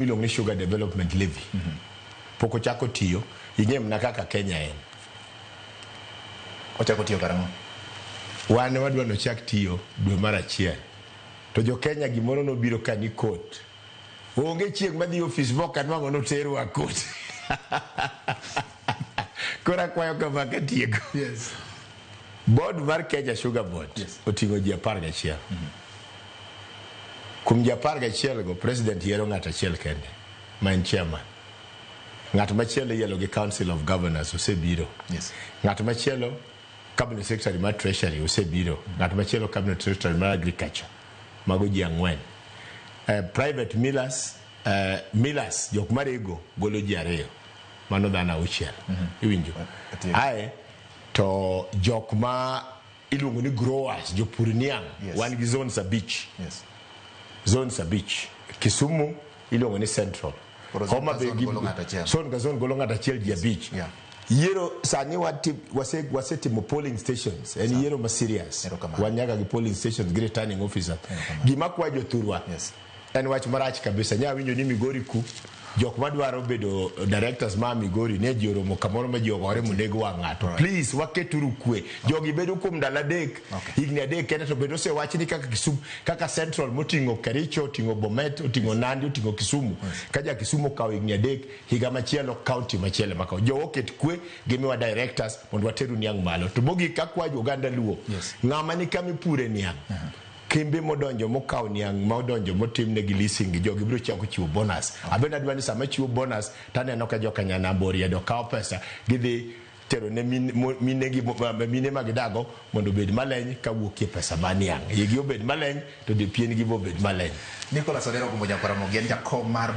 Milong ni sugar development levy. Poko chako tiyo, ingem na kaka Kenya en. Ochako tiyo karango. Wane wadwa no chak tiyo dwe mar achiel. To jo Kenya gimoro no biro ka ni court. Onge chieng madhi office moka nwango no teru a court. Kora kwayo kama katiego. Yes. Board mar Kenya Sugar Board. Yes. Otingo ji 11. Kum ji 11 go president yero ng'ata achiel kende. Man chairman. Ng'at machielo yelo gi Council of Governors osebiro. Yes. Ng'at machielo Cabinet Secretary mar Treasury osebiro. Ng'at machielo Cabinet Secretary mar Agriculture. Mago ji 4. Private millers jok mar rego golo ji 2. Mano dhana 6. Iwinjo. Ae to jok ma iluongo ni growers jopur niang. Yes. Wan gi zones a beach. Yes. Zones a beach. Kisumu iluongo ni Central. Homa Bay zone golo ng'ata achiel ji 5. Yeah. Yero sani wasetimo polling stations en yero ma serious. Wanyaga gi polling stations gi returning officer. Gima kwa jothurwa. Yes. En wach marach kabisa. Nya winjo ni Migori ku jok madwaro bedo directors ma Migori ne joromo kamoro ma jogore monego wa ng'ato. Please waketuru kwe. Jogi bedo kuom ndalo 3, higni 3 kende to bedo se wachni kaka Kisumu, kaka Central motingo Kericho, otingo Bomet, otingo Nandi, otingo Kisumu. Kaja Kisumu kawo higni 3, higa machielo county machielo makawo. Jo oket kwe gimiwa directors mondo wateru niang malo. To mogi kakwa Uganda luo. Ng'ama ni kami pure niang. Kembe modonjo mokaw niang modonjo motimne gi leasing gi jogi biro chako chiwo bonus. Abena dwani sama chiwo bonus taneno ka joka nyanambori do kaw pesa gidhi tero ne mine magidago mondo bed maleny ka wuokie pesa maniang. Yigi obed maleny to de pien gi bo bed maleny. Nicholas Odero Gumbo Ramogi en jakom mar